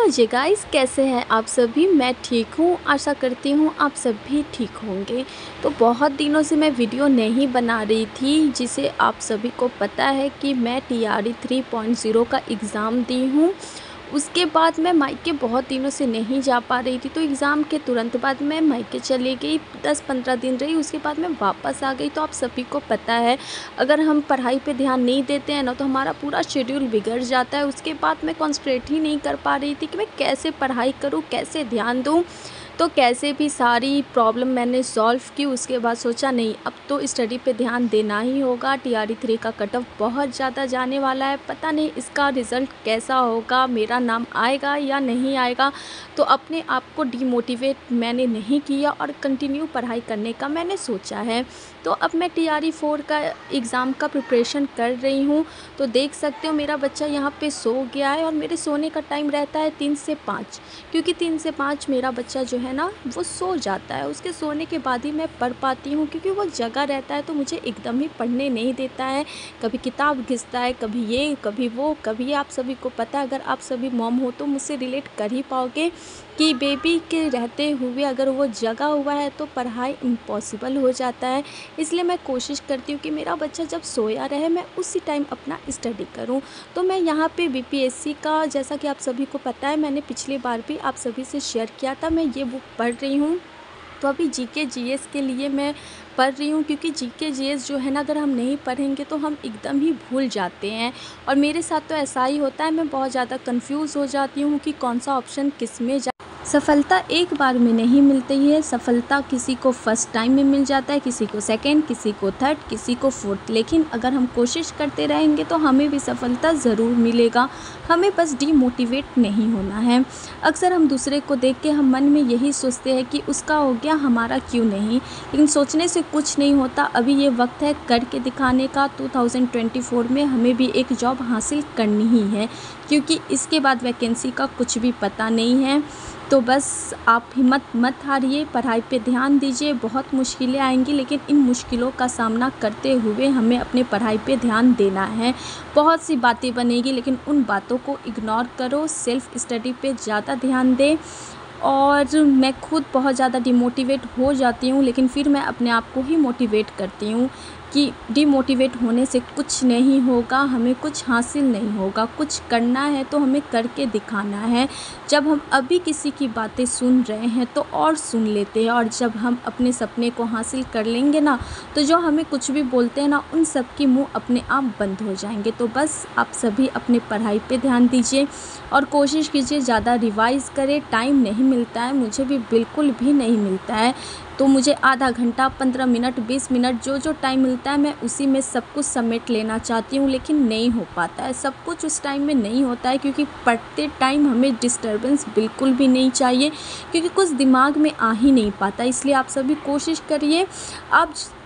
जी guys, कैसे हैं आप सभी। मैं ठीक हूँ, आशा करती हूँ आप सब भी ठीक होंगे। तो बहुत दिनों से मैं वीडियो नहीं बना रही थी, जिसे आप सभी को पता है कि मैं TRE 3.0 का एग्ज़ाम दी हूँ। उसके बाद मैं मायके बहुत दिनों से नहीं जा पा रही थी, तो एग्ज़ाम के तुरंत बाद मैं मायके चली गई, 10-15 दिन रही। उसके बाद मैं वापस आ गई। तो आप सभी को पता है, अगर हम पढ़ाई पे ध्यान नहीं देते हैं ना, तो हमारा पूरा शेड्यूल बिगड़ जाता है। उसके बाद मैं कॉन्सन्ट्रेट ही नहीं कर पा रही थी कि मैं कैसे पढ़ाई करूँ, कैसे ध्यान दूँ। तो कैसे भी सारी प्रॉब्लम मैंने सॉल्व की। उसके बाद सोचा नहीं, अब तो स्टडी पे ध्यान देना ही होगा। TRE 3 का कट ऑफ बहुत ज़्यादा जाने वाला है, पता नहीं इसका रिज़ल्ट कैसा होगा, मेरा नाम आएगा या नहीं आएगा। तो अपने आप को डिमोटिवेट मैंने नहीं किया और कंटिन्यू पढ़ाई करने का मैंने सोचा है। तो अब मैं TRE 4 का एग्ज़ाम का प्रिपरेशन कर रही हूँ। तो देख सकते हो मेरा बच्चा यहाँ पे सो गया है और मेरे सोने का टाइम रहता है 3 से 5, क्योंकि 3 से 5 मेरा बच्चा जो है ना वो सो जाता है। उसके सोने के बाद ही मैं पढ़ पाती हूँ, क्योंकि वो जगा रहता है तो मुझे एकदम ही पढ़ने नहीं देता है। कभी किताब घिसता है, कभी ये कभी वो कभी। आप सभी को पता है, अगर आप सभी मॉम हो तो मुझसे रिलेट कर ही पाओगे कि बेबी के रहते हुए अगर वो जगा हुआ है तो पढ़ाई इम्पॉसिबल हो जाता है। इसलिए मैं कोशिश करती हूँ कि मेरा बच्चा जब सोया रहे मैं उसी टाइम अपना स्टडी करूँ। तो मैं यहाँ पे BPSC का, जैसा कि आप सभी को पता है, मैंने पिछली बार भी आप सभी से शेयर किया था, मैं ये बुक पढ़ रही हूँ। तो अभी GK GS के लिए मैं पढ़ रही हूँ, क्योंकि GK GS जो है ना, अगर हम नहीं पढ़ेंगे तो हम एकदम ही भूल जाते हैं। और मेरे साथ तो ऐसा ही होता है, मैं बहुत ज़्यादा कंफ्यूज हो जाती हूँ कि कौन सा ऑप्शन किस में जा। सफलता एक बार में नहीं मिलती है। सफलता किसी को फर्स्ट टाइम में मिल जाता है, किसी को सेकंड, किसी को थर्ड, किसी को फोर्थ। लेकिन अगर हम कोशिश करते रहेंगे तो हमें भी सफलता ज़रूर मिलेगा। हमें बस डीमोटिवेट नहीं होना है। अक्सर हम दूसरे को देख के हम मन में यही सोचते हैं कि उसका हो गया, हमारा क्यों नहीं। लेकिन सोचने से कुछ नहीं होता। अभी ये वक्त है करके दिखाने का। 2024 में हमें भी एक जॉब हासिल करनी ही है, क्योंकि इसके बाद वैकेंसी का कुछ भी पता नहीं है। तो बस आप हिम्मत मत हारिए, पढ़ाई पे ध्यान दीजिए। बहुत मुश्किलें आएंगी, लेकिन इन मुश्किलों का सामना करते हुए हमें अपने पढ़ाई पे ध्यान देना है। बहुत सी बातें बनेगी, लेकिन उन बातों को इग्नोर करो। सेल्फ़ स्टडी पे ज़्यादा ध्यान दें। और मैं खुद बहुत ज़्यादा डिमोटिवेट हो जाती हूँ, लेकिन फिर मैं अपने आप को ही मोटिवेट करती हूँ कि डिमोटिवेट होने से कुछ नहीं होगा, हमें कुछ हासिल नहीं होगा। कुछ करना है तो हमें करके दिखाना है। जब हम अभी किसी की बातें सुन रहे हैं तो और सुन लेते हैं, और जब हम अपने सपने को हासिल कर लेंगे ना, तो जो हमें कुछ भी बोलते हैं ना, उन सब की मुँह अपने आप बंद हो जाएंगे। तो बस आप सभी अपने पढ़ाई पे ध्यान दीजिए और कोशिश कीजिए ज़्यादा रिवाइज़ करें। टाइम नहीं मिलता है, मुझे भी बिल्कुल भी नहीं मिलता है। तो मुझे आधा घंटा, 15 मिनट, 20 मिनट, जो टाइम मिलता है मैं उसी में सब कुछ समेट लेना चाहती हूँ, लेकिन नहीं हो पाता है। सब कुछ उस टाइम में नहीं होता है, क्योंकि पढ़ते टाइम हमें डिस्टर्बेंस बिल्कुल भी नहीं चाहिए, क्योंकि कुछ दिमाग में आ ही नहीं पाता। इसलिए आप सभी कोशिश करिए।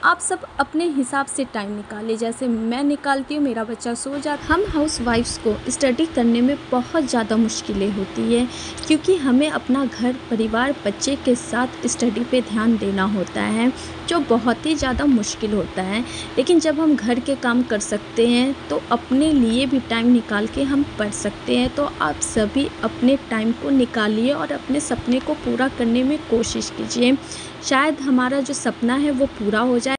आप सब अपने हिसाब से टाइम निकालिए, जैसे मैं निकालती हूँ। मेरा बच्चा सो जाता। हम हाउस वाइफ्स को स्टडी करने में बहुत ज़्यादा मुश्किलें होती है, क्योंकि हमें अपना घर परिवार बच्चे के साथ स्टडी पे ध्यान देना होता है, जो बहुत ही ज़्यादा मुश्किल होता है। लेकिन जब हम घर के काम कर सकते हैं तो अपने लिए भी टाइम निकाल के हम पढ़ सकते हैं। तो आप सभी अपने टाइम को निकालिए और अपने सपने को पूरा करने में कोशिश कीजिए। शायद हमारा जो सपना है वो पूरा हो जाए।